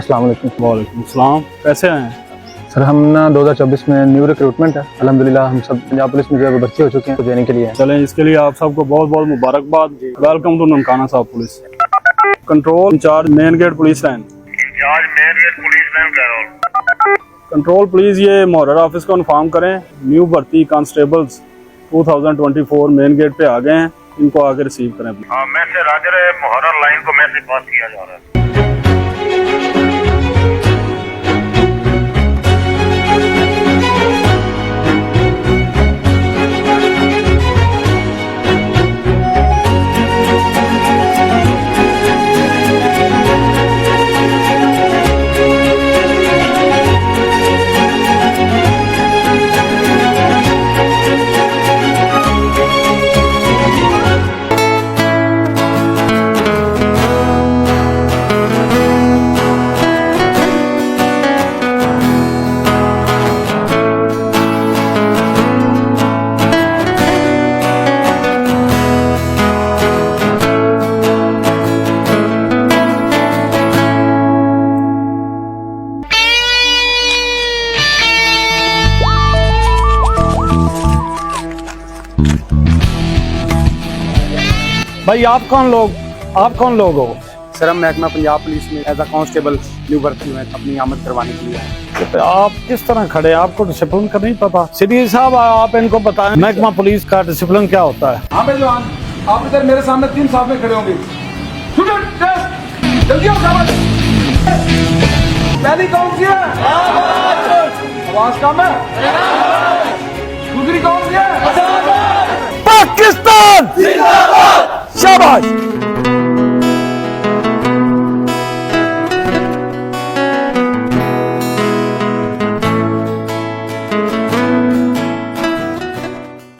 अस्सलाम वालेकुम। वालेकुम सलाम। कैसे हैं सर, हम ना 2024 में न्यू रिक्रूटमेंट है, अल्हम्दुलिल्लाह हम सब पंजाब पुलिस में जो है भर्ती हो चुके हैं, तो देने के लिए। चलें, इसके लिए आप सबको बहुत बहुत मुबारकबाद। Welcome to Nankana Sahib police. Control incharge main gate police line. Control please ये मोहर ऑफिस को इन्फॉर्म करें, न्यू भर्ती कांस्टेबल्स 2024 मेन गेट पे आ गए हैं, इनको आके रिसीव करें। हाँ, मैसेज राजर है, मुहर्रर लाइन को मैसेज पास किया जा रहा है। भाई आप कौन लोग हो? सर, हम महकमा पंजाब पुलिस में एज अ कांस्टेबल न्यू भर्ती हुए अपनी आमद करवाने के लिए। तो आप किस तरह खड़े हैं? आपको डिसिप्लिन का नहीं पता? सीधी साहब आप इनको बताएं महकमा पुलिस का डिसिप्लिन क्या होता है। हाँ भाई जवान, आप इधर मेरे सामने 3 साफ में खड़े होंगे। जल्दी आओ शाबाश। पहली कौन सी है? आवाज कम है। दूसरी कौन सी है? पाकिस्तान जिंदाबाद। शाबाश।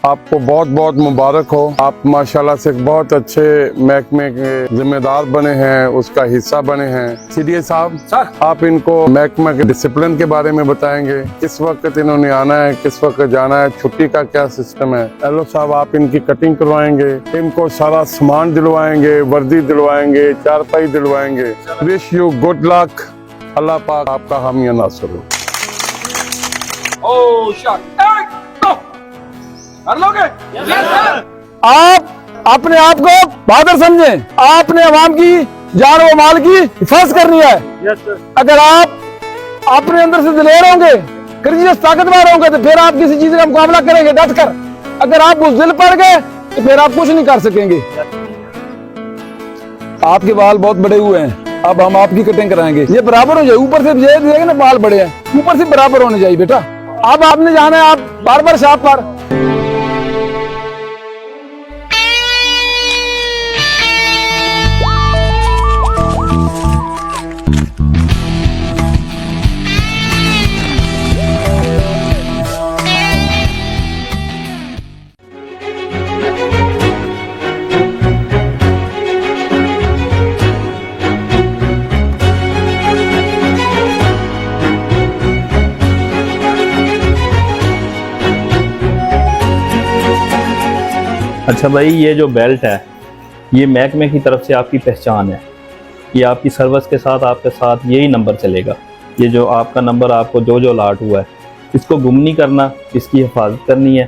आपको बहुत बहुत मुबारक हो। आप माशाल्लाह से बहुत अच्छे महकमे के जिम्मेदार बने हैं, उसका हिस्सा बने हैं। सीडीए साहब, सर, आप इनको महकमा के डिसिप्लिन के बारे में बताएंगे, किस वक्त इन्होंने आना है, किस वक्त जाना है, छुट्टी का क्या सिस्टम है। एलओ साहब, आप इनकी कटिंग करवाएंगे, इनको सारा सामान दिलवाएंगे, वर्दी दिलवाएंगे, चारपाई दिलवाएंगे। Wish you good luck. अल्लाह पाक आपका हामिया नासर हो। ओ शॉट कर लोगे? आप अपने आप को बहादुर समझें। आपने अवाम की जान व माल की हिफाजत करनी है। अगर आप अपने अंदर से दिलेर होंगे, करेजियस ताकतवर होंगे, तो फिर आप किसी चीज का मुकाबला करेंगे डट कर। अगर आप बुज़दिल पड़ गए तो फिर आप कुछ नहीं कर सकेंगे। आपके बाल बहुत बड़े हुए हैं, अब हम आपकी कटिंग कराएंगे। ये बराबर हो जाए, ऊपर से देखेंगे ना बाल बड़े हैं, ऊपर से बराबर होने चाहिए बेटा। अब आपने जाना है आप बार शाप पर। अच्छा भाई, ये जो बेल्ट है ये महकमे की तरफ से आपकी पहचान है। ये आपकी सर्विस के साथ आपके साथ यही नंबर चलेगा। ये जो आपका नंबर आपको जो अलॉट हुआ है, इसको गुम नहीं करना, इसकी हिफाजत करनी है।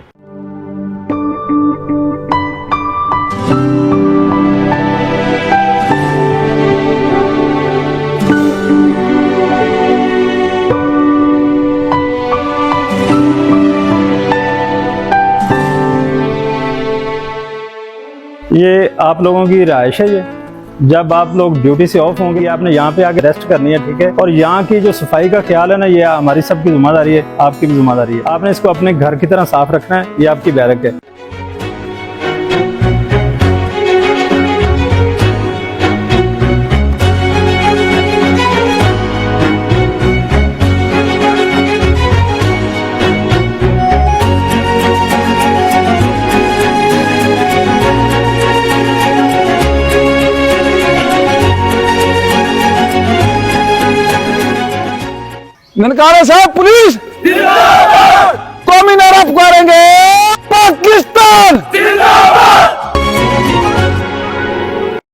ये आप लोगों की रिहाइश है। ये जब आप लोग ड्यूटी से ऑफ होंगे, आपने यहाँ पे आके रेस्ट करनी है, ठीक है। और यहाँ की जो सफाई का ख्याल है ना, ये हमारी सबकी जिम्मेदारी है, आपकी भी जिम्मेदारी है। आपने इसको अपने घर की तरह साफ रखना है। ये आपकी बैरक है। ननकाना साहब पुलिस कौमी नारा पुकारेंगे।